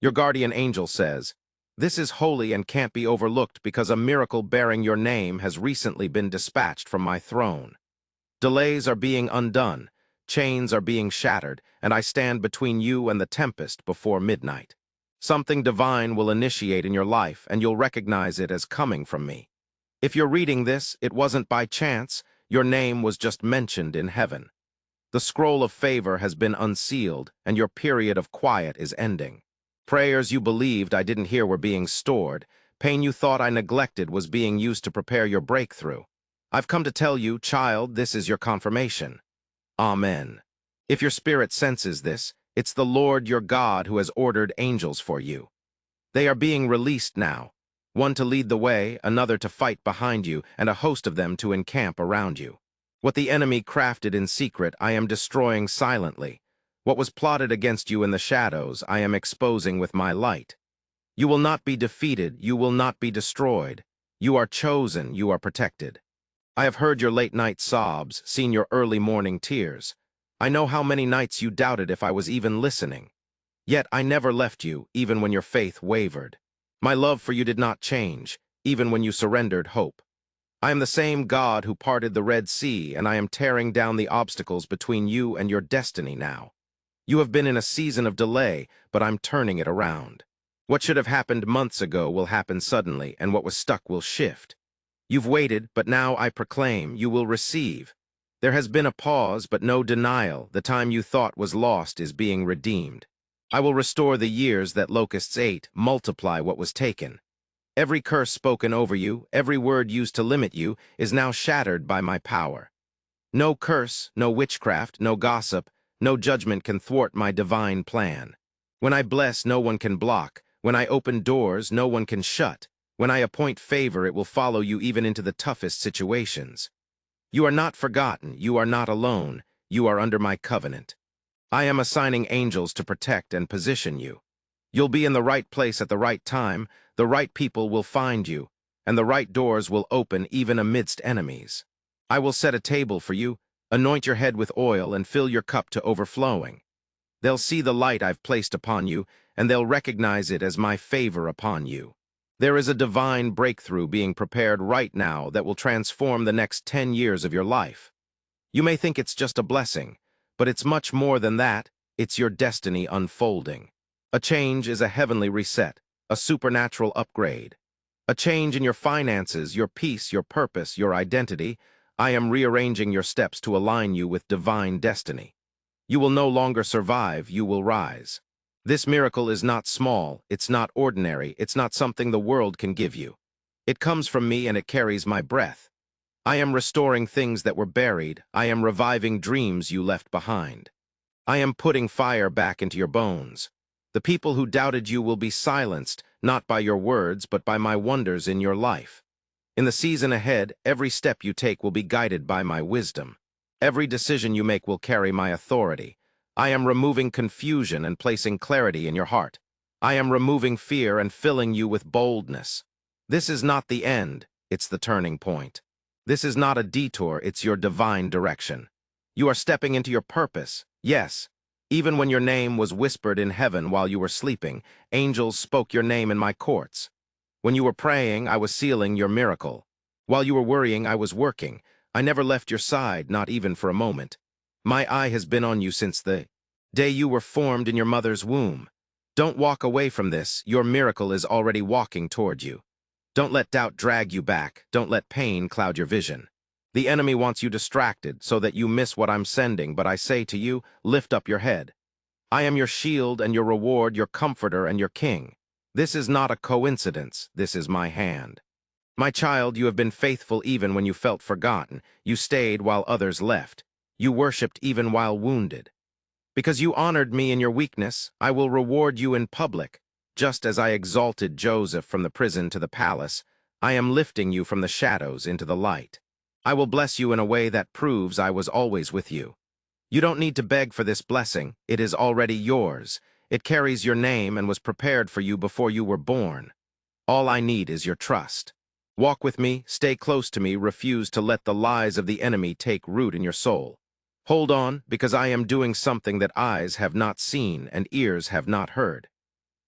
Your guardian angel says, "This is holy and can't be overlooked because a miracle bearing your name has recently been dispatched from my throne. Delays are being undone, chains are being shattered, and I stand between you and the tempest before midnight. Something divine will initiate in your life, and you'll recognize it as coming from me. If you're reading this, it wasn't by chance, your name was just mentioned in heaven. The scroll of favor has been unsealed, and your period of quiet is ending. Prayers you believed I didn't hear were being stored. Pain you thought I neglected was being used to prepare your breakthrough. I've come to tell you, child, this is your confirmation. Amen. If your spirit senses this, it's the Lord your God who has ordered angels for you. They are being released now, one to lead the way, another to fight behind you, and a host of them to encamp around you. What the enemy crafted in secret, I am destroying silently. What was plotted against you in the shadows, I am exposing with my light. You will not be defeated, you will not be destroyed. You are chosen, you are protected. I have heard your late-night sobs, seen your early morning tears. I know how many nights you doubted if I was even listening. Yet I never left you, even when your faith wavered. My love for you did not change, even when you surrendered hope. I am the same God who parted the Red Sea, and I am tearing down the obstacles between you and your destiny now. You have been in a season of delay, but I'm turning it around. What should have happened months ago will happen suddenly, and what was stuck will shift. You've waited, but now I proclaim you will receive. There has been a pause, but no denial. The time you thought was lost is being redeemed. I will restore the years that locusts ate, multiply what was taken. Every curse spoken over you, every word used to limit you, is now shattered by my power. No curse, no witchcraft, no gossip, no judgment can thwart my divine plan. When I bless, no one can block. When I open doors, no one can shut. When I appoint favor, it will follow you even into the toughest situations. You are not forgotten, you are not alone, you are under my covenant. I am assigning angels to protect and position you. You'll be in the right place at the right time, the right people will find you, and the right doors will open even amidst enemies. I will set a table for you, anoint your head with oil, and fill your cup to overflowing. They'll see the light I've placed upon you, and they'll recognize it as my favor upon you. There is a divine breakthrough being prepared right now that will transform the next 10 years of your life. You may think it's just a blessing, but it's much more than that. It's your destiny unfolding. A change is a heavenly reset, a supernatural upgrade. A change in your finances, your peace, your purpose, your identity. I am rearranging your steps to align you with divine destiny. You will no longer survive, you will rise. This miracle is not small, it's not ordinary, it's not something the world can give you. It comes from me and it carries my breath. I am restoring things that were buried, I am reviving dreams you left behind. I am putting fire back into your bones. The people who doubted you will be silenced, not by your words, but by my wonders in your life. In the season ahead, every step you take will be guided by my wisdom. Every decision you make will carry my authority. I am removing confusion and placing clarity in your heart. I am removing fear and filling you with boldness. This is not the end, it's the turning point. This is not a detour, it's your divine direction. You are stepping into your purpose, yes. Even when your name was whispered in heaven while you were sleeping, angels spoke your name in my courts. When you were praying, I was sealing your miracle. While you were worrying, I was working. I never left your side, not even for a moment. My eye has been on you since the day you were formed in your mother's womb. Don't walk away from this, your miracle is already walking toward you. Don't let doubt drag you back, don't let pain cloud your vision. The enemy wants you distracted so that you miss what I'm sending, but I say to you, lift up your head. I am your shield and your reward, your comforter and your king. This is not a coincidence, this is my hand. My child, you have been faithful even when you felt forgotten. You stayed while others left. You worshipped even while wounded. Because you honored me in your weakness, I will reward you in public. Just as I exalted Joseph from the prison to the palace, I am lifting you from the shadows into the light. I will bless you in a way that proves I was always with you. You don't need to beg for this blessing, it is already yours. It carries your name and was prepared for you before you were born. All I need is your trust. Walk with me, stay close to me, refuse to let the lies of the enemy take root in your soul. Hold on, because I am doing something that eyes have not seen and ears have not heard.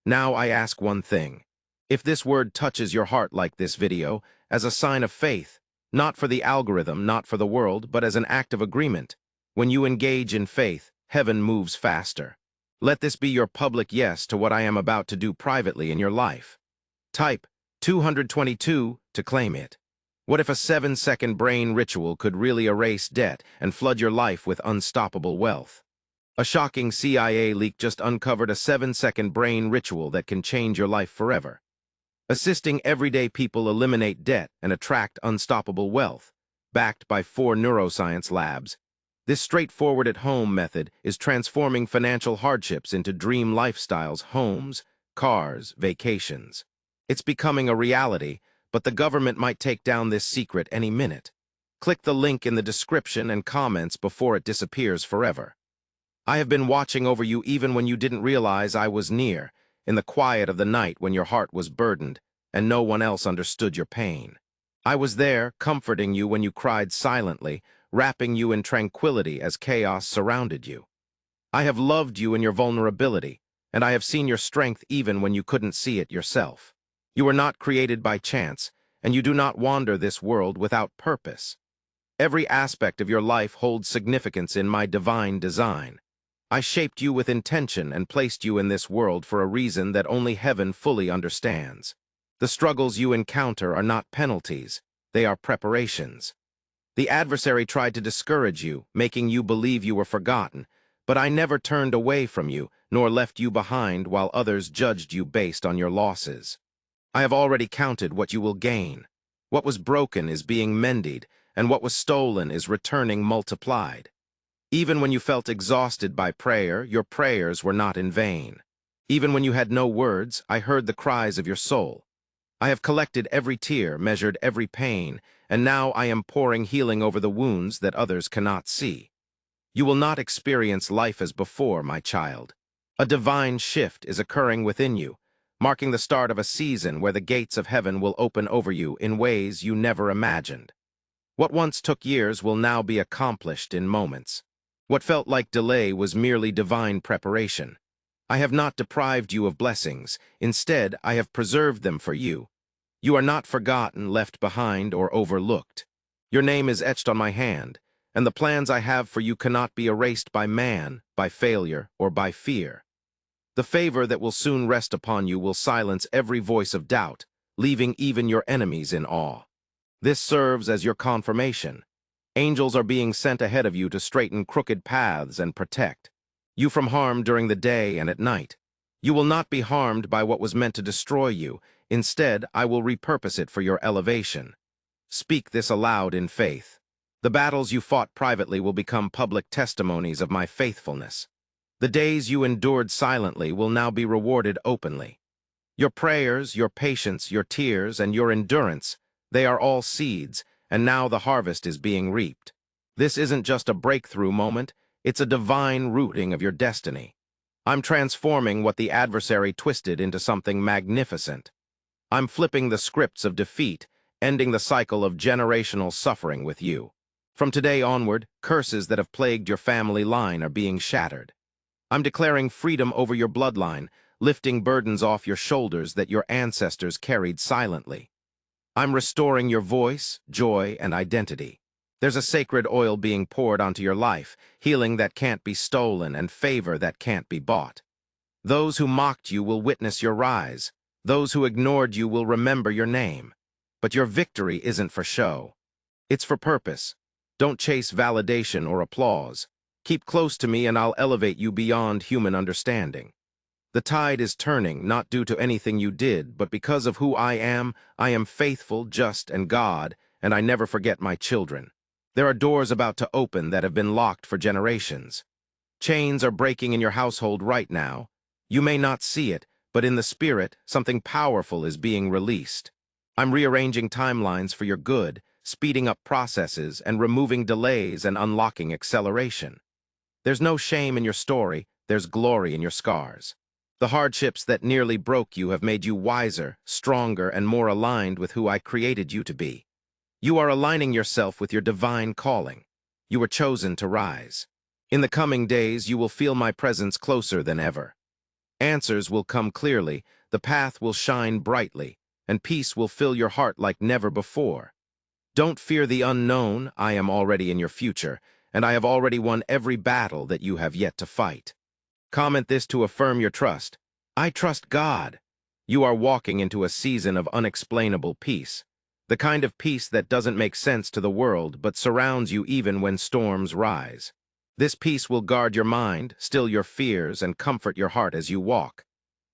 Now I ask one thing. If this word touches your heart like this video, as a sign of faith, not for the algorithm, not for the world, but as an act of agreement, when you engage in faith, heaven moves faster. Let this be your public yes to what I am about to do privately in your life. Type 222 to claim it. What if a 7-second brain ritual could really erase debt and flood your life with unstoppable wealth? A shocking CIA leak just uncovered a 7-second brain ritual that can change your life forever, assisting everyday people eliminate debt and attract unstoppable wealth, backed by 4 neuroscience labs. This straightforward at-home method is transforming financial hardships into dream lifestyles, homes, cars, vacations. It's becoming a reality, but the government might take down this secret any minute. Click the link in the description and comments before it disappears forever. I have been watching over you even when you didn't realize I was near, in the quiet of the night when your heart was burdened and no one else understood your pain. I was there, comforting you when you cried silently, wrapping you in tranquility as chaos surrounded you. I have loved you in your vulnerability, and I have seen your strength even when you couldn't see it yourself. You were not created by chance, and you do not wander this world without purpose. Every aspect of your life holds significance in my divine design. I shaped you with intention and placed you in this world for a reason that only heaven fully understands. The struggles you encounter are not penalties, they are preparations. The adversary tried to discourage you, making you believe you were forgotten, but I never turned away from you, nor left you behind while others judged you based on your losses. I have already counted what you will gain. What was broken is being mended, and what was stolen is returning multiplied. Even when you felt exhausted by prayer, your prayers were not in vain. Even when you had no words, I heard the cries of your soul. I have collected every tear, measured every pain, and now I am pouring healing over the wounds that others cannot see. You will not experience life as before, my child. A divine shift is occurring within you, marking the start of a season where the gates of heaven will open over you in ways you never imagined. What once took years will now be accomplished in moments. What felt like delay was merely divine preparation. I have not deprived you of blessings. Instead, I have preserved them for you. You are not forgotten, left behind, or overlooked. Your name is etched on my hand, and the plans I have for you cannot be erased by man, by failure, or by fear. The favor that will soon rest upon you will silence every voice of doubt, leaving even your enemies in awe. This serves as your confirmation. Angels are being sent ahead of you to straighten crooked paths and protect you from harm during the day and at night. You will not be harmed by what was meant to destroy you. Instead, I will repurpose it for your elevation. Speak this aloud in faith. The battles you fought privately will become public testimonies of my faithfulness. The days you endured silently will now be rewarded openly. Your prayers, your patience, your tears, and your endurance, they are all seeds, and now the harvest is being reaped. This isn't just a breakthrough moment, it's a divine rooting of your destiny. I'm transforming what the adversary twisted into something magnificent. I'm flipping the scripts of defeat, ending the cycle of generational suffering with you. From today onward, curses that have plagued your family line are being shattered. I'm declaring freedom over your bloodline, lifting burdens off your shoulders that your ancestors carried silently. I'm restoring your voice, joy, and identity. There's a sacred oil being poured onto your life, healing that can't be stolen and favor that can't be bought. Those who mocked you will witness your rise. Those who ignored you will remember your name. But your victory isn't for show. It's for purpose. Don't chase validation or applause. Keep close to me and I'll elevate you beyond human understanding. The tide is turning, not due to anything you did, but because of who I am faithful, just, and God, and I never forget my children. There are doors about to open that have been locked for generations. Chains are breaking in your household right now. You may not see it, but in the spirit, something powerful is being released. I'm rearranging timelines for your good, speeding up processes and removing delays and unlocking acceleration. There's no shame in your story, there's glory in your scars. The hardships that nearly broke you have made you wiser, stronger, and more aligned with who I created you to be. You are aligning yourself with your divine calling. You were chosen to rise. In the coming days, you will feel my presence closer than ever. Answers will come clearly, the path will shine brightly, and peace will fill your heart like never before. Don't fear the unknown, I am already in your future, and I have already won every battle that you have yet to fight. Comment this to affirm your trust. I trust God. You are walking into a season of unexplainable peace. The kind of peace that doesn't make sense to the world but surrounds you even when storms rise. This peace will guard your mind, still your fears, and comfort your heart as you walk.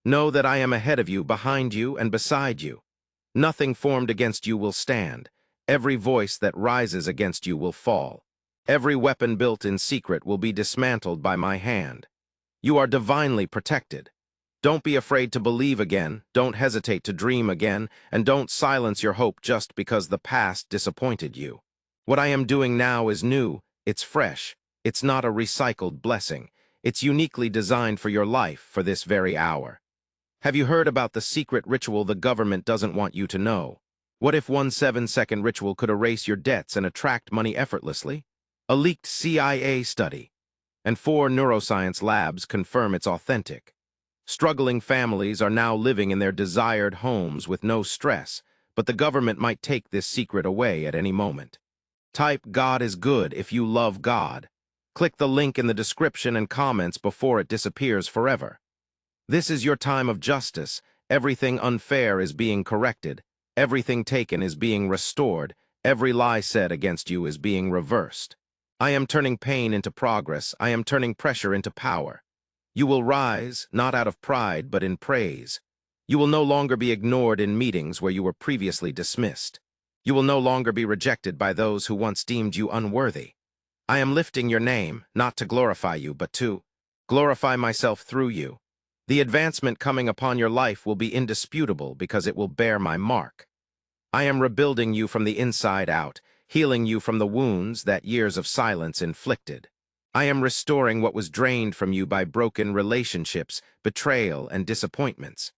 Know that I am ahead of you, behind you, and beside you. Nothing formed against you will stand. Every voice that rises against you will fall. Every weapon built in secret will be dismantled by my hand. You are divinely protected. Don't be afraid to believe again, don't hesitate to dream again, and don't silence your hope just because the past disappointed you. What I am doing now is new, it's fresh, it's not a recycled blessing. It's uniquely designed for your life, for this very hour. Have you heard about the secret ritual the government doesn't want you to know? What if one 7-second ritual could erase your debts and attract money effortlessly? A leaked CIA study and 4 neuroscience labs confirm it's authentic. Struggling families are now living in their desired homes with no stress, but the government might take this secret away at any moment. Type "God is good" if you love God. Click the link in the description and comments before it disappears forever. This is your time of justice. Everything unfair is being corrected. Everything taken is being restored. Every lie said against you is being reversed. I am turning pain into progress. I am turning pressure into power. You will rise, not out of pride, but in praise. You will no longer be ignored in meetings where you were previously dismissed. You will no longer be rejected by those who once deemed you unworthy. I am lifting your name, not to glorify you, but to glorify myself through you. The advancement coming upon your life will be indisputable because it will bear my mark. I am rebuilding you from the inside out, healing you from the wounds that years of silence inflicted. I am restoring what was drained from you by broken relationships, betrayal, and disappointments.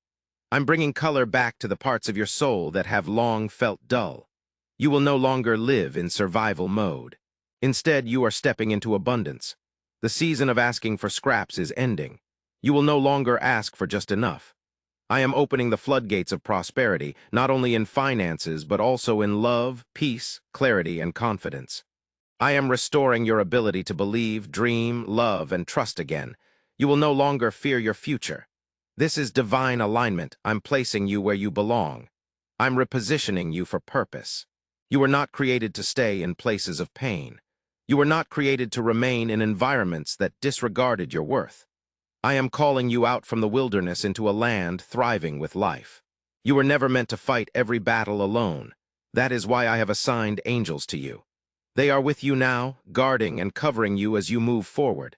I'm bringing color back to the parts of your soul that have long felt dull. You will no longer live in survival mode. Instead, you are stepping into abundance. The season of asking for scraps is ending. You will no longer ask for just enough. I am opening the floodgates of prosperity, not only in finances, but also in love, peace, clarity, and confidence. I am restoring your ability to believe, dream, love, and trust again. You will no longer fear your future. This is divine alignment. I'm placing you where you belong. I'm repositioning you for purpose. You were not created to stay in places of pain. You were not created to remain in environments that disregarded your worth. I am calling you out from the wilderness into a land thriving with life. You were never meant to fight every battle alone. That is why I have assigned angels to you. They are with you now, guarding and covering you as you move forward.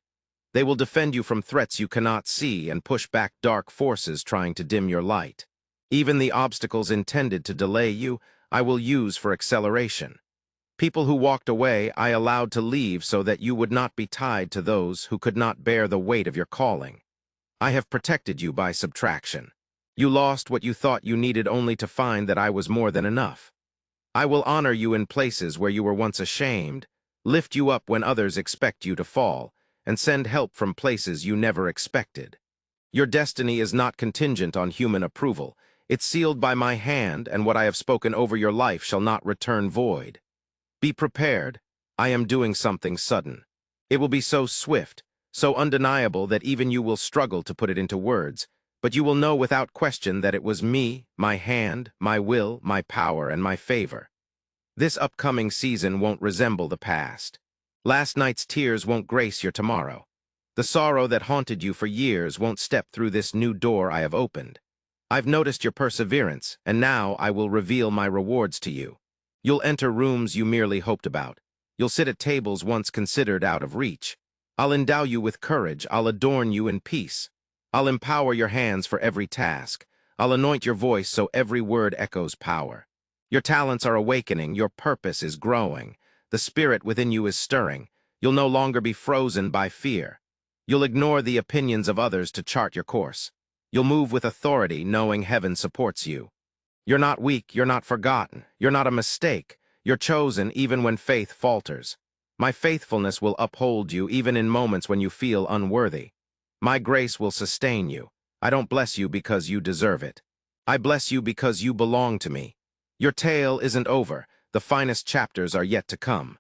They will defend you from threats you cannot see and push back dark forces trying to dim your light. Even the obstacles intended to delay you, I will use for acceleration. People who walked away, I allowed to leave so that you would not be tied to those who could not bear the weight of your calling. I have protected you by subtraction. You lost what you thought you needed only to find that I was more than enough. I will honor you in places where you were once ashamed, lift you up when others expect you to fall, and send help from places you never expected. Your destiny is not contingent on human approval. It's sealed by my hand, and what I have spoken over your life shall not return void. Be prepared. I am doing something sudden. It will be so swift, so undeniable that even you will struggle to put it into words, but you will know without question that it was me, my hand, my will, my power, and my favor. This upcoming season won't resemble the past. Last night's tears won't grace your tomorrow. The sorrow that haunted you for years won't step through this new door I have opened. I've noticed your perseverance, and now I will reveal my rewards to you. You'll enter rooms you merely hoped about. You'll sit at tables once considered out of reach. I'll endow you with courage. I'll adorn you in peace. I'll empower your hands for every task. I'll anoint your voice so every word echoes power. Your talents are awakening. Your purpose is growing. The spirit within you is stirring. You'll no longer be frozen by fear. You'll ignore the opinions of others to chart your course. You'll move with authority, knowing heaven supports you. You're not weak, you're not forgotten, you're not a mistake. You're chosen even when faith falters. My faithfulness will uphold you even in moments when you feel unworthy. My grace will sustain you. I don't bless you because you deserve it. I bless you because you belong to me. Your tale isn't over. The finest chapters are yet to come.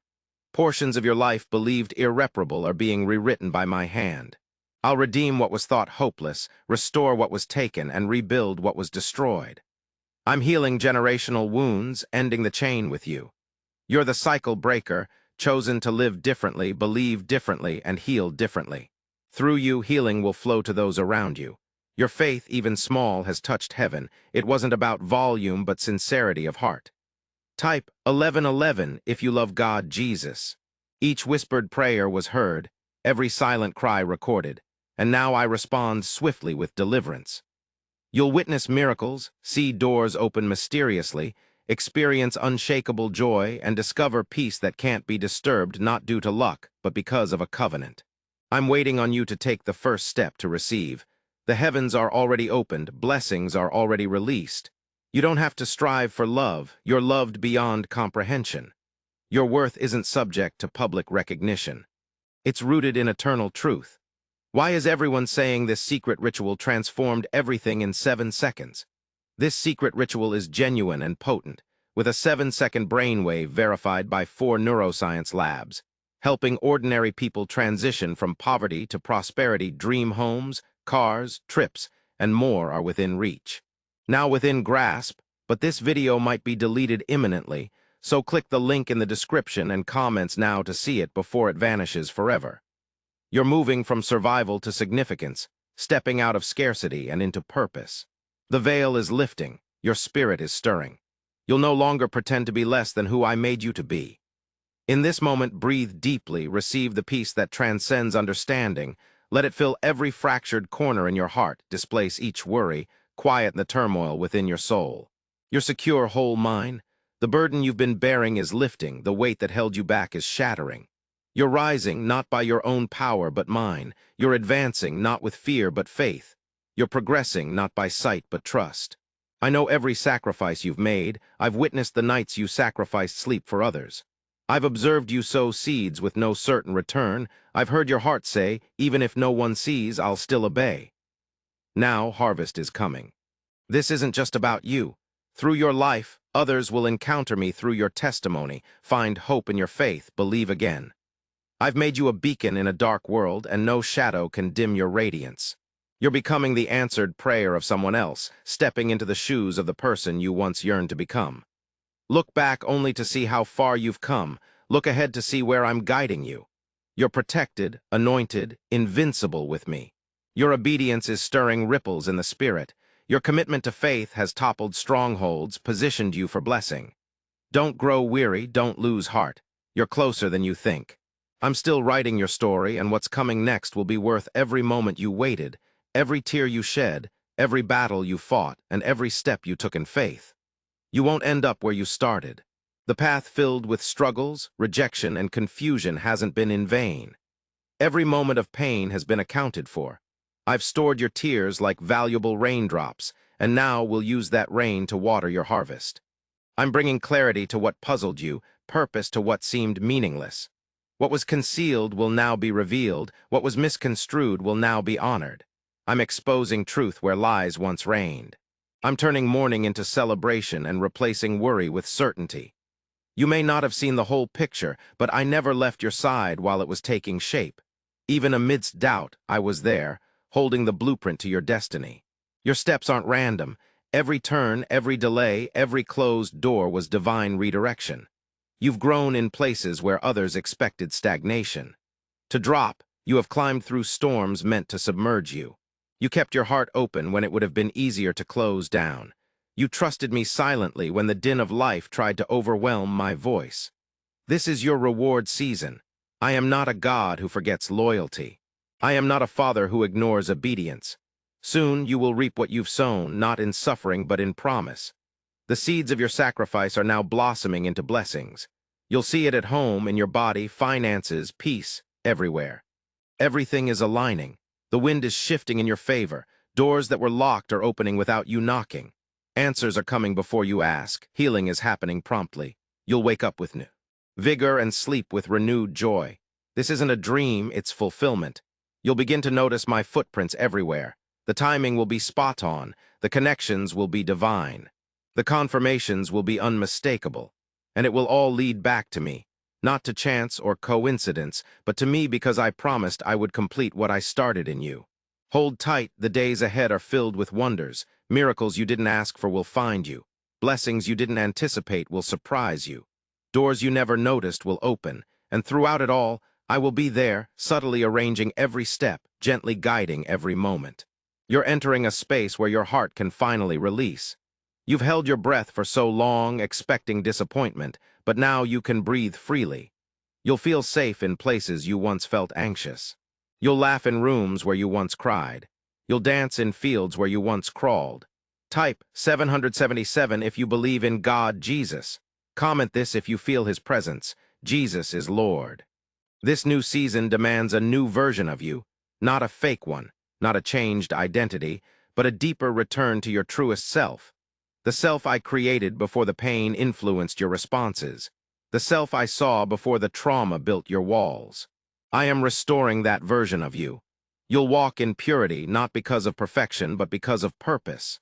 Portions of your life believed irreparable are being rewritten by my hand. I'll redeem what was thought hopeless, restore what was taken, and rebuild what was destroyed. I'm healing generational wounds, ending the chain with you. You're the cycle breaker, chosen to live differently, believe differently, and heal differently. Through you, healing will flow to those around you. Your faith, even small, has touched heaven. It wasn't about volume, but sincerity of heart. Type 1111 if you love God, Jesus. Each whispered prayer was heard, every silent cry recorded, and now I respond swiftly with deliverance. You'll witness miracles, see doors open mysteriously, experience unshakable joy, and discover peace that can't be disturbed not due to luck, but because of a covenant. I'm waiting on you to take the first step to receive. The heavens are already opened, blessings are already released. You don't have to strive for love, you're loved beyond comprehension. Your worth isn't subject to public recognition. It's rooted in eternal truth. Why is everyone saying this secret ritual transformed everything in 7 seconds? This secret ritual is genuine and potent, with a 7-second brainwave verified by 4 neuroscience labs, helping ordinary people transition from poverty to prosperity. Dream homes, cars, trips, and more are within reach. Now within grasp, but this video might be deleted imminently, so click the link in the description and comments now to see it before it vanishes forever. You're moving from survival to significance, stepping out of scarcity and into purpose. The veil is lifting, your spirit is stirring. You'll no longer pretend to be less than who I made you to be. In this moment, breathe deeply, receive the peace that transcends understanding. Let it fill every fractured corner in your heart, displace each worry, quiet the turmoil within your soul. Your secure, whole mind, the burden you've been bearing is lifting, the weight that held you back is shattering. You're rising, not by your own power but mine. You're advancing, not with fear but faith. You're progressing, not by sight but trust. I know every sacrifice you've made. I've witnessed the nights you sacrificed sleep for others. I've observed you sow seeds with no certain return. I've heard your heart say, even if no one sees, I'll still obey. Now harvest is coming. This isn't just about you. Through your life, others will encounter me through your testimony, find hope in your faith, believe again. I've made you a beacon in a dark world, and no shadow can dim your radiance. You're becoming the answered prayer of someone else, stepping into the shoes of the person you once yearned to become. Look back only to see how far you've come. Look ahead to see where I'm guiding you. You're protected, anointed, invincible with me. Your obedience is stirring ripples in the spirit. Your commitment to faith has toppled strongholds, positioned you for blessing. Don't grow weary, don't lose heart. You're closer than you think. I'm still writing your story, and what's coming next will be worth every moment you waited, every tear you shed, every battle you fought, and every step you took in faith. You won't end up where you started. The path filled with struggles, rejection, and confusion hasn't been in vain. Every moment of pain has been accounted for. I've stored your tears like valuable raindrops, and now we'll use that rain to water your harvest. I'm bringing clarity to what puzzled you, purpose to what seemed meaningless. What was concealed will now be revealed, what was misconstrued will now be honored. I'm exposing truth where lies once reigned. I'm turning mourning into celebration and replacing worry with certainty. You may not have seen the whole picture, but I never left your side while it was taking shape. Even amidst doubt, I was there, holding the blueprint to your destiny. Your steps aren't random. Every turn, every delay, every closed door was divine redirection. You've grown in places where others expected stagnation. To drop, you have climbed through storms meant to submerge you. You kept your heart open when it would have been easier to close down. You trusted me silently when the din of life tried to overwhelm my voice. This is your reward season. I am not a God who forgets loyalty. I am not a father who ignores obedience. Soon you will reap what you've sown, not in suffering but in promise. The seeds of your sacrifice are now blossoming into blessings. You'll see it at home, in your body, finances, peace, everywhere. Everything is aligning. The wind is shifting in your favor. Doors that were locked are opening without you knocking. Answers are coming before you ask. Healing is happening promptly. You'll wake up with new vigor and sleep with renewed joy. This isn't a dream, it's fulfillment. You'll begin to notice my footprints everywhere. The timing will be spot on, the connections will be divine, the confirmations will be unmistakable, and it will all lead back to me, not to chance or coincidence, but to me because I promised I would complete what I started in you. Hold tight, the days ahead are filled with wonders. Miracles you didn't ask for will find you. Blessings you didn't anticipate will surprise you. Doors you never noticed will open, and throughout it all, I will be there, subtly arranging every step, gently guiding every moment. You're entering a space where your heart can finally release. You've held your breath for so long, expecting disappointment, but now you can breathe freely. You'll feel safe in places you once felt anxious. You'll laugh in rooms where you once cried. You'll dance in fields where you once crawled. Type 777 if you believe in God, Jesus. Comment this if you feel His presence. Jesus is Lord. This new season demands a new version of you, not a fake one, not a changed identity, but a deeper return to your truest self. The self I created before the pain influenced your responses. The self I saw before the trauma built your walls. I am restoring that version of you. You'll walk in purity, not because of perfection, but because of purpose.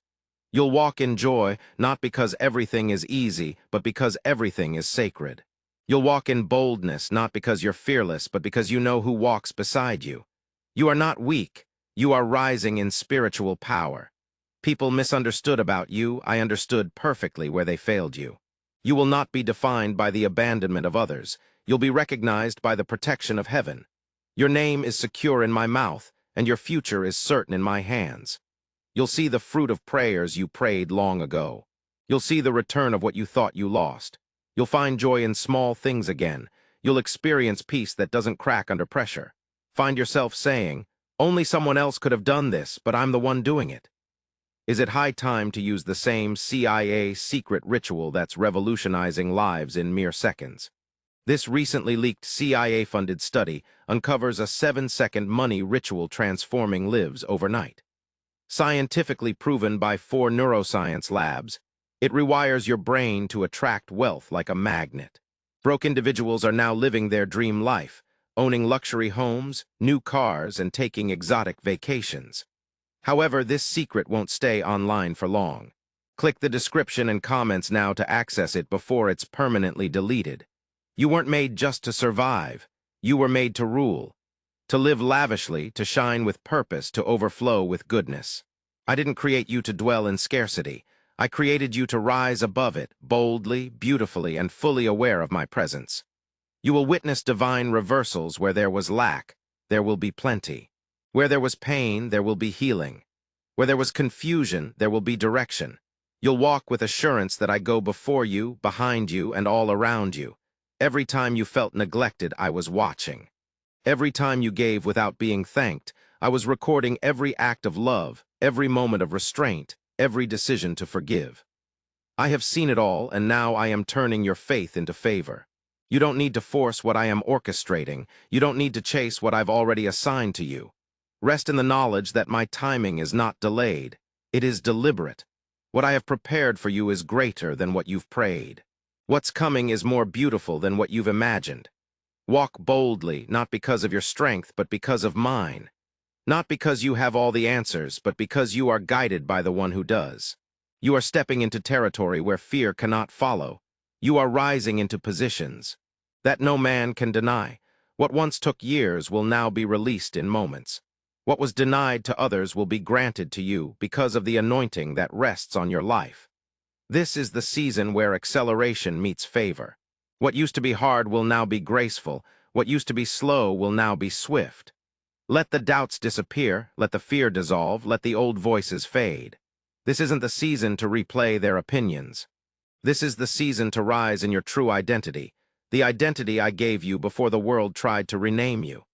You'll walk in joy, not because everything is easy, but because everything is sacred. You'll walk in boldness, not because you're fearless, but because you know who walks beside you. You are not weak. You are rising in spiritual power. People misunderstood about you. I understood perfectly where they failed you. You will not be defined by the abandonment of others. You'll be recognized by the protection of heaven. Your name is secure in my mouth, and your future is certain in my hands. You'll see the fruit of prayers you prayed long ago. You'll see the return of what you thought you lost. You'll find joy in small things again. You'll experience peace that doesn't crack under pressure. Find yourself saying, "Only someone else could have done this, but I'm the one doing it." Is it high time to use the same CIA secret ritual that's revolutionizing lives in mere seconds? This recently leaked CIA-funded study uncovers a 7-second money ritual transforming lives overnight. Scientifically proven by 4 neuroscience labs, it rewires your brain to attract wealth like a magnet. Broke individuals are now living their dream life, owning luxury homes, new cars, and taking exotic vacations. However, this secret won't stay online for long. Click the description and comments now to access it before it's permanently deleted. You weren't made just to survive. You were made to rule, to live lavishly, to shine with purpose, to overflow with goodness. I didn't create you to dwell in scarcity. I created you to rise above it, boldly, beautifully, and fully aware of my presence. You will witness divine reversals. Where there was lack, there will be plenty. Where there was pain, there will be healing. Where there was confusion, there will be direction. You'll walk with assurance that I go before you, behind you, and all around you. Every time you felt neglected, I was watching. Every time you gave without being thanked, I was recording every act of love, every moment of restraint, every decision to forgive. I have seen it all, and now I am turning your faith into favor. You don't need to force what I am orchestrating. You don't need to chase what I've already assigned to you. Rest in the knowledge that my timing is not delayed. It is deliberate. What I have prepared for you is greater than what you've prayed. What's coming is more beautiful than what you've imagined. Walk boldly, not because of your strength, but because of mine. Not because you have all the answers, but because you are guided by the one who does. You are stepping into territory where fear cannot follow. You are rising into positions that no man can deny. What once took years will now be released in moments. What was denied to others will be granted to you because of the anointing that rests on your life. This is the season where acceleration meets favor. What used to be hard will now be graceful. What used to be slow will now be swift. Let the doubts disappear, let the fear dissolve, let the old voices fade. This isn't the season to replay their opinions. This is the season to rise in your true identity, the identity I gave you before the world tried to rename you.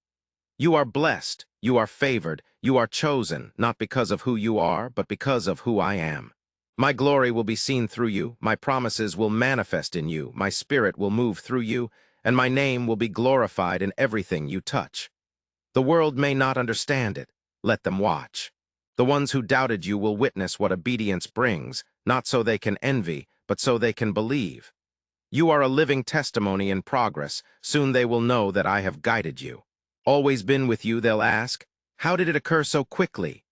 You are blessed, you are favored, you are chosen, not because of who you are, but because of who I am. My glory will be seen through you, my promises will manifest in you, my spirit will move through you, and my name will be glorified in everything you touch. The world may not understand it. Let them watch. The ones who doubted you will witness what obedience brings, not so they can envy, but so they can believe. You are a living testimony in progress. Soon they will know that I have guided you. Always been with you, they'll ask. How did it occur so quickly?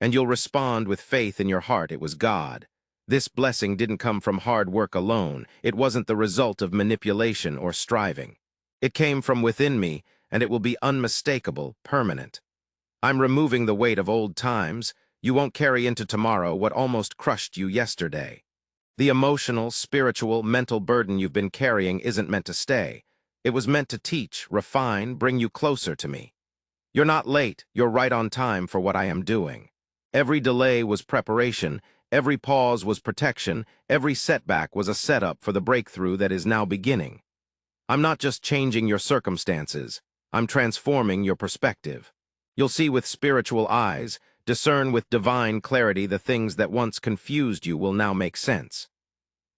And you'll respond with faith in your heart it was God. This blessing didn't come from hard work alone. It wasn't the result of manipulation or striving. It came from within me, and it will be unmistakable, permanent. I'm removing the weight of old times. You won't carry into tomorrow what almost crushed you yesterday. The emotional, spiritual, mental burden you've been carrying isn't meant to stay. It was meant to teach, refine, bring you closer to me. You're not late, you're right on time for what I am doing. Every delay was preparation, every pause was protection, every setback was a setup for the breakthrough that is now beginning. I'm not just changing your circumstances, I'm transforming your perspective. You'll see with spiritual eyes, discern with divine clarity the things that once confused you will now make sense.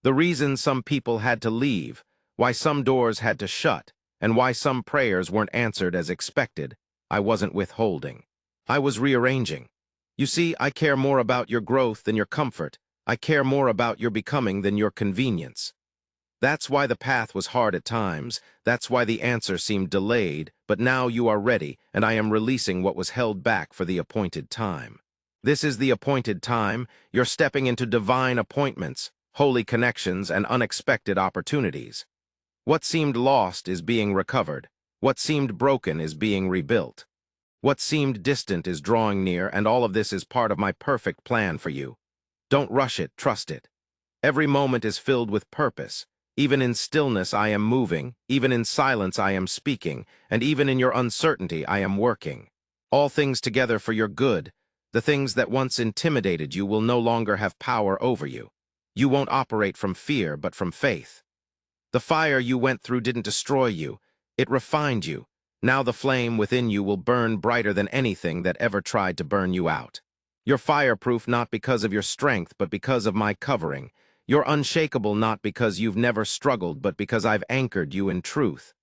The reason some people had to leave, why some doors had to shut, and why some prayers weren't answered as expected, I wasn't withholding. I was rearranging. You see, I care more about your growth than your comfort. I care more about your becoming than your convenience. That's why the path was hard at times. That's why the answer seemed delayed, but now you are ready, and I am releasing what was held back for the appointed time. This is the appointed time. You're stepping into divine appointments, holy connections, and unexpected opportunities. What seemed lost is being recovered. What seemed broken is being rebuilt. What seemed distant is drawing near, and all of this is part of my perfect plan for you. Don't rush it, trust it. Every moment is filled with purpose. Even in stillness I am moving, even in silence I am speaking, and even in your uncertainty I am working. All things together for your good. The things that once intimidated you will no longer have power over you. You won't operate from fear, but from faith. The fire you went through didn't destroy you. It refined you. Now the flame within you will burn brighter than anything that ever tried to burn you out. You're fireproof not because of your strength, but because of my covering. You're unshakable not because you've never struggled, but because I've anchored you in truth.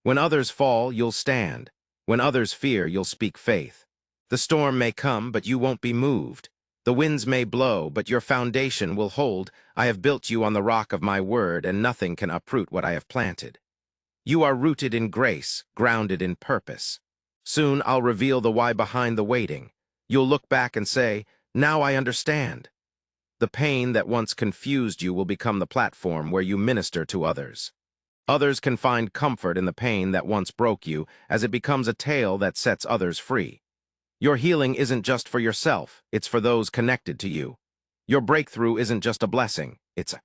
When others fall, you'll stand. When others fear, you'll speak faith. The storm may come, but you won't be moved. The winds may blow, but your foundation will hold. I have built you on the rock of my word, and nothing can uproot what I have planted. You are rooted in grace, grounded in purpose. Soon I'll reveal the why behind the waiting. You'll look back and say, now I understand. The pain that once confused you will become the platform where you minister to others. Others can find comfort in the pain that once broke you, as it becomes a tale that sets others free. Your healing isn't just for yourself, it's for those connected to you. Your breakthrough isn't just a blessing, it's a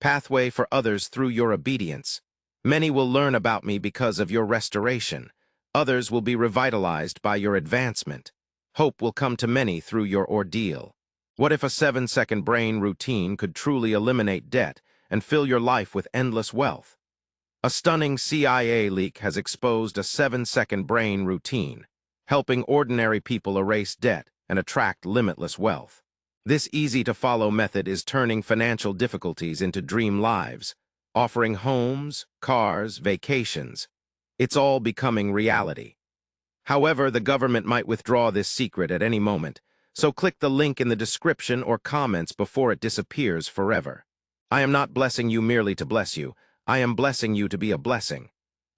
pathway for others through your obedience. Many will learn about me because of your restoration. Others will be revitalized by your advancement. Hope will come to many through your ordeal. What if a 7-second brain routine could truly eliminate debt and fill your life with endless wealth? A stunning CIA leak has exposed a 7-second brain routine, helping ordinary people erase debt and attract limitless wealth. This easy-to-follow method is turning financial difficulties into dream lives, offering homes, cars, vacations. It's all becoming reality. However, the government might withdraw this secret at any moment, so click the link in the description or comments before it disappears forever. I am not blessing you merely to bless you. I am blessing you to be a blessing.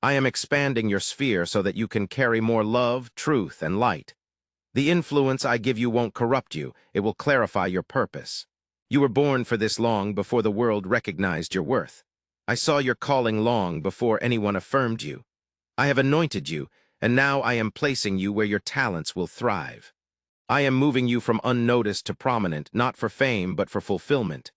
I am expanding your sphere so that you can carry more love, truth, and light. The influence I give you won't corrupt you. It will clarify your purpose. You were born for this long before the world recognized your worth. I saw your calling long before anyone affirmed you. I have anointed you, and now I am placing you where your talents will thrive. I am moving you from unnoticed to prominent, not for fame, but for fulfillment.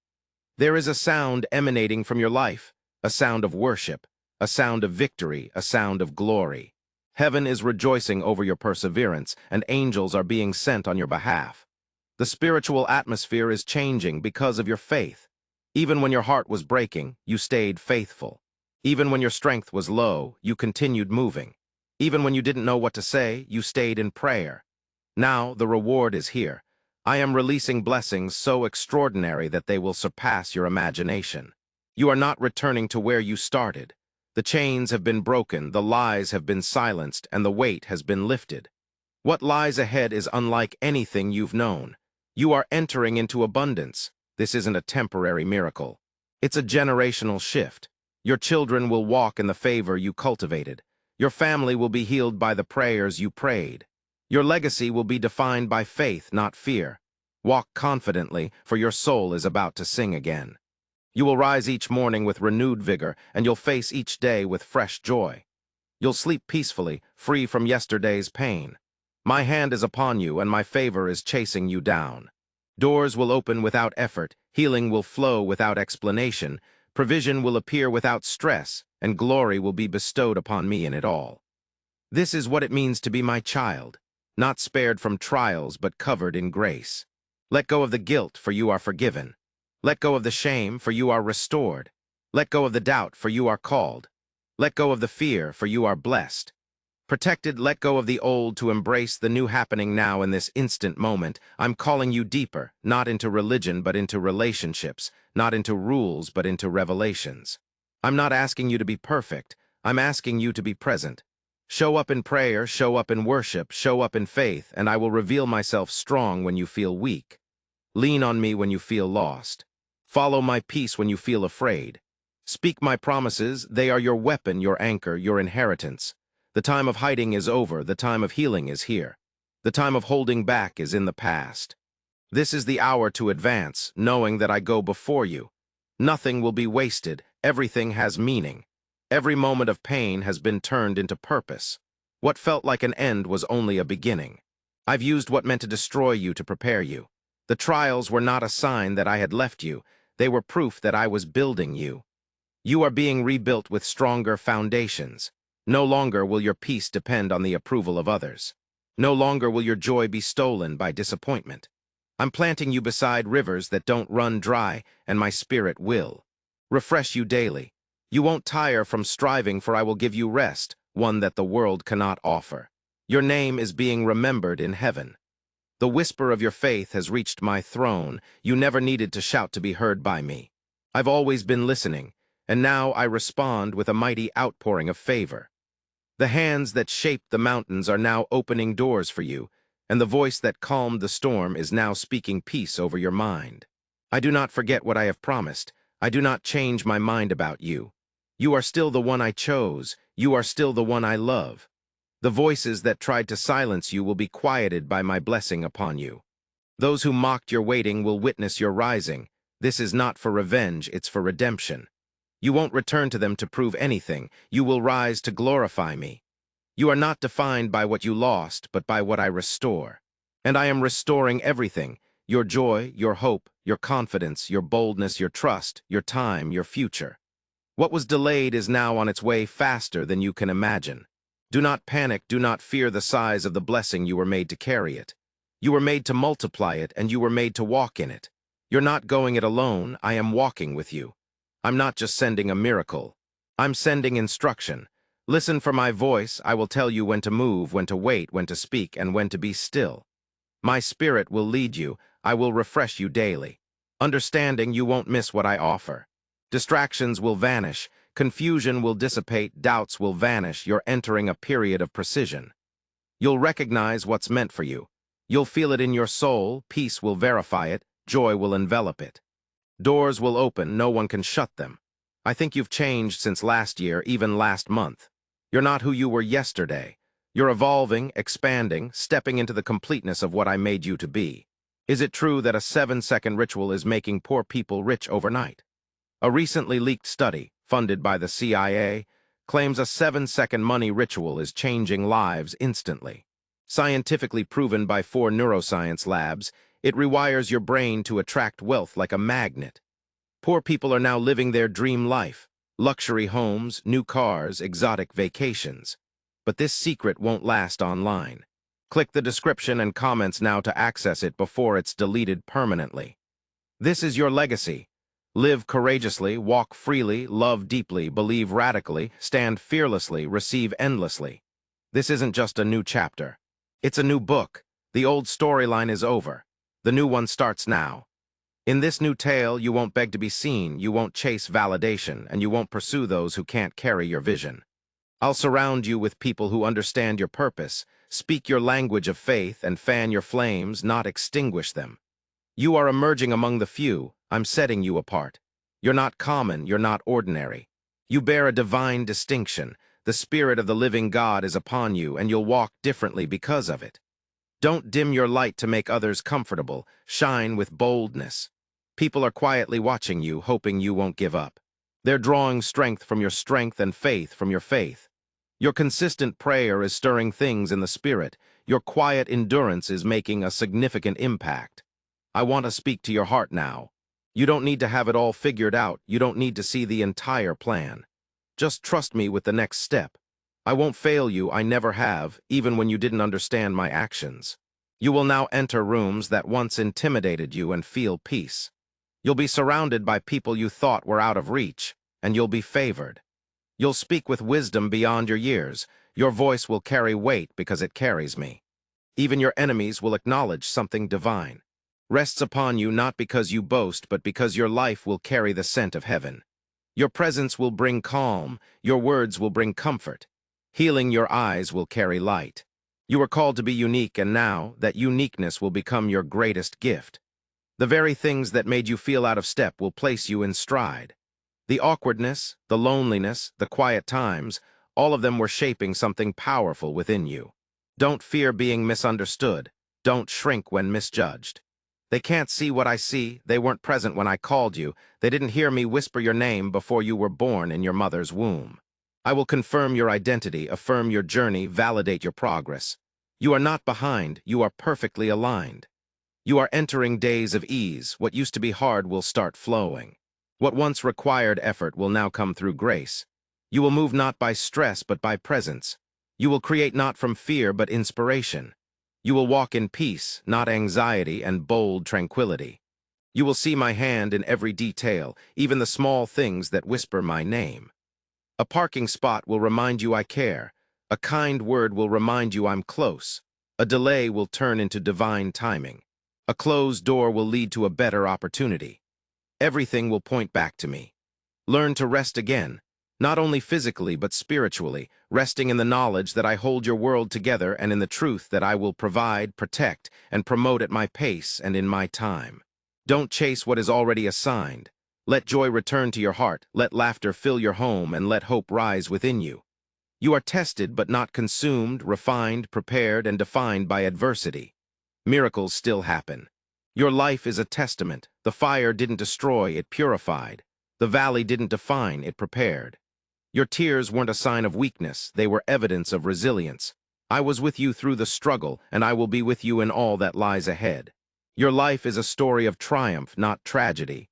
There is a sound emanating from your life, a sound of worship, a sound of victory, a sound of glory. Heaven is rejoicing over your perseverance, and angels are being sent on your behalf. The spiritual atmosphere is changing because of your faith. Even when your heart was breaking, you stayed faithful. Even when your strength was low, you continued moving. Even when you didn't know what to say, you stayed in prayer. Now the reward is here. I am releasing blessings so extraordinary that they will surpass your imagination. You are not returning to where you started. The chains have been broken, the lies have been silenced, and the weight has been lifted. What lies ahead is unlike anything you've known. You are entering into abundance. This isn't a temporary miracle. It's a generational shift. Your children will walk in the favor you cultivated. Your family will be healed by the prayers you prayed. Your legacy will be defined by faith, not fear. Walk confidently, for your soul is about to sing again. You will rise each morning with renewed vigor, and you'll face each day with fresh joy. You'll sleep peacefully, free from yesterday's pain. My hand is upon you, and my favor is chasing you down. Doors will open without effort, healing will flow without explanation, provision will appear without stress, and glory will be bestowed upon me in it all. This is what it means to be my child, not spared from trials but covered in grace. Let go of the guilt, for you are forgiven. Let go of the shame, for you are restored. Let go of the doubt, for you are called. Let go of the fear, for you are blessed. Protected, let go of the old to embrace the new happening now in this instant moment. I'm calling you deeper, not into religion but into relationships, not into rules but into revelations. I'm not asking you to be perfect, I'm asking you to be present. Show up in prayer, show up in worship, show up in faith, and I will reveal myself strong when you feel weak. Lean on me when you feel lost. Follow my peace when you feel afraid. Speak my promises, they are your weapon, your anchor, your inheritance. The time of hiding is over, the time of healing is here. The time of holding back is in the past. This is the hour to advance, knowing that I go before you. Nothing will be wasted, everything has meaning. Every moment of pain has been turned into purpose. What felt like an end was only a beginning. I've used what meant to destroy you to prepare you. The trials were not a sign that I had left you, they were proof that I was building you. You are being rebuilt with stronger foundations. No longer will your peace depend on the approval of others. No longer will your joy be stolen by disappointment. I'm planting you beside rivers that don't run dry, and my spirit will. Refresh you daily. You won't tire from striving, for I will give you rest, one that the world cannot offer. Your name is being remembered in heaven. The whisper of your faith has reached my throne. You never needed to shout to be heard by me. I've always been listening, and now I respond with a mighty outpouring of favor. The hands that shaped the mountains are now opening doors for you, and the voice that calmed the storm is now speaking peace over your mind. I do not forget what I have promised. I do not change my mind about you. You are still the one I chose. You are still the one I love. The voices that tried to silence you will be quieted by my blessing upon you. Those who mocked your waiting will witness your rising. This is not for revenge, it's for redemption. You won't return to them to prove anything. You will rise to glorify me. You are not defined by what you lost, but by what I restore. And I am restoring everything: your joy, your hope, your confidence, your boldness, your trust, your time, your future. What was delayed is now on its way faster than you can imagine. Do not panic, do not fear the size of the blessing. You were made to carry it. You were made to multiply it, and you were made to walk in it. You're not going it alone, I am walking with you. I'm not just sending a miracle. I'm sending instruction. Listen for my voice. I will tell you when to move, when to wait, when to speak, and when to be still. My spirit will lead you. I will refresh you daily. Understanding, you won't miss what I offer. Distractions will vanish. Confusion will dissipate. Doubts will vanish. You're entering a period of precision. You'll recognize what's meant for you. You'll feel it in your soul. Peace will verify it. Joy will envelop it. Doors will open, no one can shut them. I think you've changed since last year, even last month. You're not who you were yesterday. You're evolving, expanding, stepping into the completeness of what I made you to be. Is it true that a 7-second ritual is making poor people rich overnight? A recently leaked study, funded by the CIA, claims a 7-second money ritual is changing lives instantly. Scientifically proven by 4 neuroscience labs, it rewires your brain to attract wealth like a magnet. Poor people are now living their dream life: luxury homes, new cars, exotic vacations. But this secret won't last online. Click the description and comments now to access it before it's deleted permanently. This is your legacy. Live courageously, walk freely, love deeply, believe radically, stand fearlessly, receive endlessly. This isn't just a new chapter. It's a new book. The old storyline is over. The new one starts now. In this new tale, you won't beg to be seen, you won't chase validation, and you won't pursue those who can't carry your vision. I'll surround you with people who understand your purpose, speak your language of faith, and fan your flames, not extinguish them. You are emerging among the few. I'm setting you apart. You're not common, you're not ordinary. You bear a divine distinction. The Spirit of the living God is upon you, and you'll walk differently because of it. Don't dim your light to make others comfortable. Shine with boldness. People are quietly watching you, hoping you won't give up. They're drawing strength from your strength and faith from your faith. Your consistent prayer is stirring things in the spirit. Your quiet endurance is making a significant impact. I want to speak to your heart now. You don't need to have it all figured out. You don't need to see the entire plan. Just trust me with the next step. I won't fail you, I never have, even when you didn't understand my actions. You will now enter rooms that once intimidated you and feel peace. You'll be surrounded by people you thought were out of reach, and you'll be favored. You'll speak with wisdom beyond your years. Your voice will carry weight because it carries me. Even your enemies will acknowledge something divine. Rests upon you not because you boast, but because your life will carry the scent of heaven. Your presence will bring calm, your words will bring comfort. Healing your eyes will carry light. You are called to be unique, and now that uniqueness will become your greatest gift. The very things that made you feel out of step will place you in stride. The awkwardness, the loneliness, the quiet times, all of them were shaping something powerful within you. Don't fear being misunderstood. Don't shrink when misjudged. They can't see what I see. They weren't present when I called you. They didn't hear me whisper your name before you were born in your mother's womb. I will confirm your identity, affirm your journey, validate your progress. You are not behind. You are perfectly aligned. You are entering days of ease. What used to be hard will start flowing. What once required effort will now come through grace. You will move not by stress, but by presence. You will create not from fear, but inspiration. You will walk in peace, not anxiety, and bold tranquility. You will see my hand in every detail, even the small things that whisper my name. A parking spot will remind you I care. A kind word will remind you I'm close. A delay will turn into divine timing. A closed door will lead to a better opportunity. Everything will point back to me. Learn to rest again, not only physically but spiritually, resting in the knowledge that I hold your world together and in the truth that I will provide, protect, and promote at my pace and in my time. Don't chase what is already assigned. Let joy return to your heart, let laughter fill your home, and let hope rise within you. You are tested but not consumed, refined, prepared, and defined by adversity. Miracles still happen. Your life is a testament. The fire didn't destroy, it purified. The valley didn't define, it prepared. Your tears weren't a sign of weakness, they were evidence of resilience. I was with you through the struggle, and I will be with you in all that lies ahead. Your life is a story of triumph, not tragedy.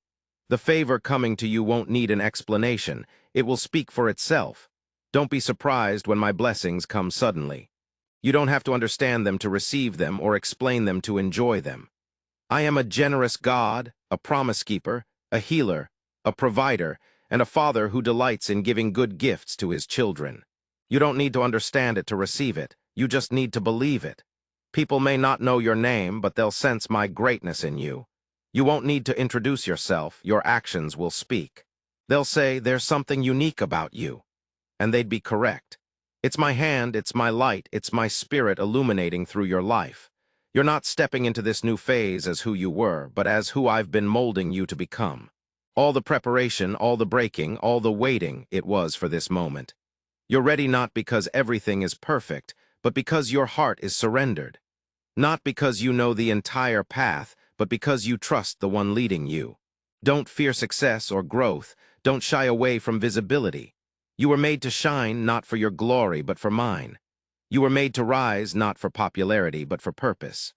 The favor coming to you won't need an explanation, it will speak for itself. Don't be surprised when my blessings come suddenly. You don't have to understand them to receive them or explain them to enjoy them. I am a generous God, a promise keeper, a healer, a provider, and a father who delights in giving good gifts to his children. You don't need to understand it to receive it, you just need to believe it. People may not know your name, but they'll sense my greatness in you. You won't need to introduce yourself, your actions will speak. They'll say, there's something unique about you. And they'd be correct. It's my hand, it's my light, it's my spirit illuminating through your life. You're not stepping into this new phase as who you were, but as who I've been molding you to become. All the preparation, all the breaking, all the waiting, it was for this moment. You're ready not because everything is perfect, but because your heart is surrendered. Not because you know the entire path, but because you trust the one leading you. Don't fear success or growth. Don't shy away from visibility. You were made to shine not for your glory, but for mine. You were made to rise not for popularity, but for purpose.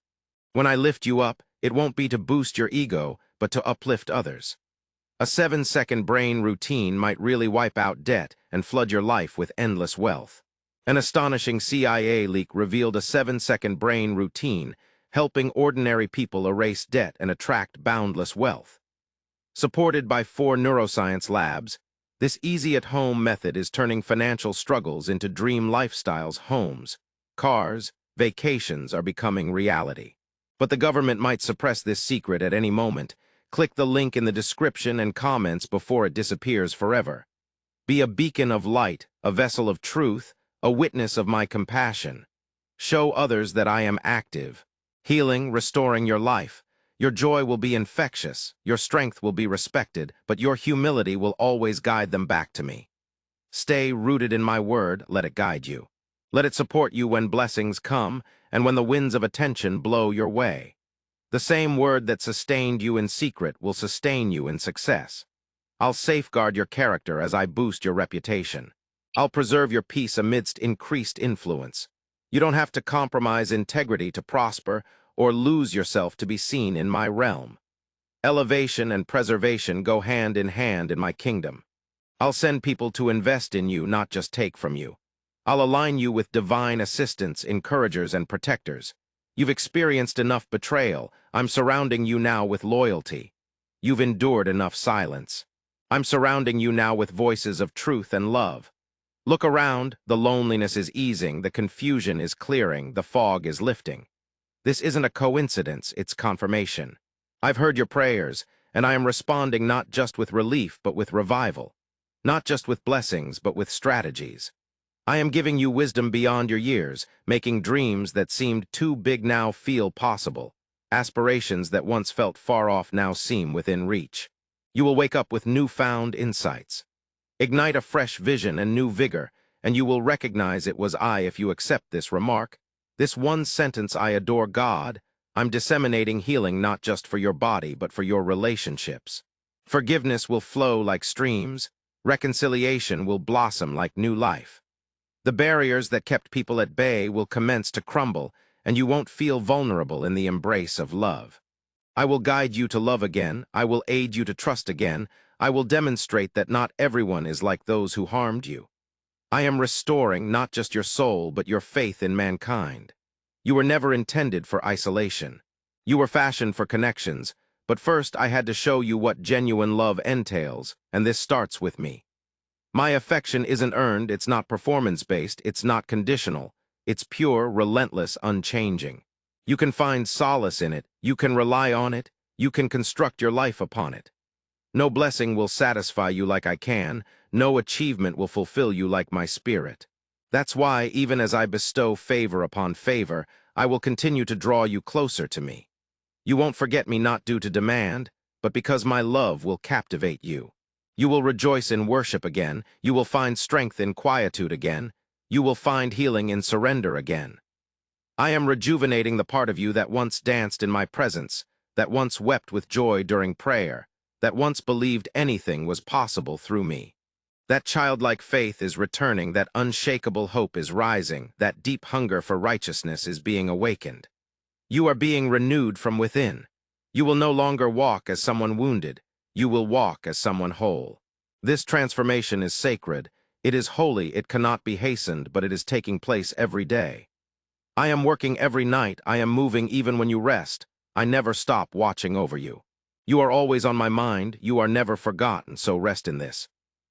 When I lift you up, it won't be to boost your ego, but to uplift others. A 7-second brain routine might really wipe out debt and flood your life with endless wealth. An astonishing CIA leak revealed a 7-second brain routine, helping ordinary people erase debt and attract boundless wealth. Supported by 4 neuroscience labs, this easy-at-home method is turning financial struggles into dream lifestyles. Homes, cars, vacations are becoming reality. But the government might suppress this secret at any moment. Click the link in the description and comments before it disappears forever. Be a beacon of light, a vessel of truth, a witness of my compassion. Show others that I am active, healing, restoring your life. Your joy will be infectious, your strength will be respected, but your humility will always guide them back to me. Stay rooted in my word, let it guide you. Let it support you when blessings come and when the winds of attention blow your way. The same word that sustained you in secret will sustain you in success. I'll safeguard your character as I boost your reputation. I'll preserve your peace amidst increased influence. You don't have to compromise integrity to prosper or lose yourself to be seen in my realm. Elevation and preservation go hand in my kingdom. I'll send people to invest in you, not just take from you. I'll align you with divine assistants, encouragers, and protectors. You've experienced enough betrayal. I'm surrounding you now with loyalty. You've endured enough silence. I'm surrounding you now with voices of truth and love. Look around, the loneliness is easing, the confusion is clearing, the fog is lifting. This isn't a coincidence, it's confirmation. I've heard your prayers, and I am responding not just with relief, but with revival. Not just with blessings, but with strategies. I am giving you wisdom beyond your years, making dreams that seemed too big now feel possible. Aspirations that once felt far off now seem within reach. You will wake up with newfound insights. Ignite a fresh vision and new vigor, and you will recognize it was I if you accept this remark. This one sentence, I adore God. I'm disseminating healing not just for your body, but for your relationships. Forgiveness will flow like streams. Reconciliation will blossom like new life. The barriers that kept people at bay will commence to crumble, and you won't feel vulnerable in the embrace of love. I will guide you to love again. I will aid you to trust again. I will demonstrate that not everyone is like those who harmed you. I am restoring not just your soul, but your faith in mankind. You were never intended for isolation. You were fashioned for connections, but first I had to show you what genuine love entails, and this starts with me. My affection isn't earned, it's not performance-based, it's not conditional. It's pure, relentless, unchanging. You can find solace in it, you can rely on it, you can construct your life upon it. No blessing will satisfy you like I can, no achievement will fulfill you like my spirit. That's why, even as I bestow favor upon favor, I will continue to draw you closer to me. You won't forget me not due to demand, but because my love will captivate you. You will rejoice in worship again, you will find strength in quietude again, you will find healing in surrender again. I am rejuvenating the part of you that once danced in my presence, that once wept with joy during prayer, that once believed anything was possible through me. That childlike faith is returning, that unshakable hope is rising, that deep hunger for righteousness is being awakened. You are being renewed from within. You will no longer walk as someone wounded, you will walk as someone whole. This transformation is sacred, it is holy, it cannot be hastened, but it is taking place every day. I am working every night, I am moving even when you rest. I never stop watching over you. You are always on my mind, you are never forgotten, so rest in this.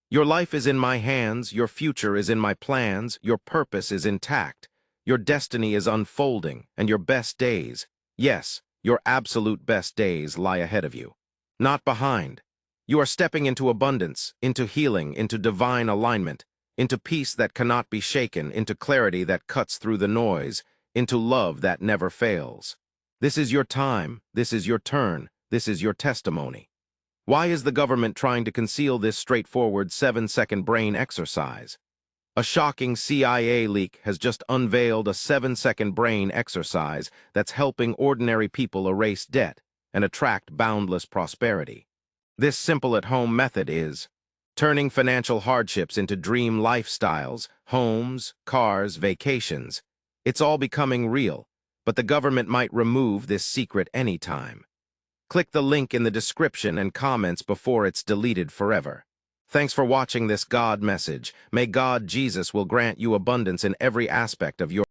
Your life is in my hands, your future is in my plans, your purpose is intact, your destiny is unfolding, and your best days, yes, your absolute best days lie ahead of you. Not behind. You are stepping into abundance, into healing, into divine alignment, into peace that cannot be shaken, into clarity that cuts through the noise, into love that never fails. This is your time, this is your turn, this is your testimony. Why is the government trying to conceal this straightforward 7-second brain exercise? A shocking CIA leak has just unveiled a 7-second brain exercise that's helping ordinary people erase debt and attract boundless prosperity. This simple at-home method is turning financial hardships into dream lifestyles, homes, cars, vacations. It's all becoming real, but the government might remove this secret anytime. Click the link in the description and comments before it's deleted forever. Thanks for watching this God message. May God, Jesus, will grant you abundance in every aspect of your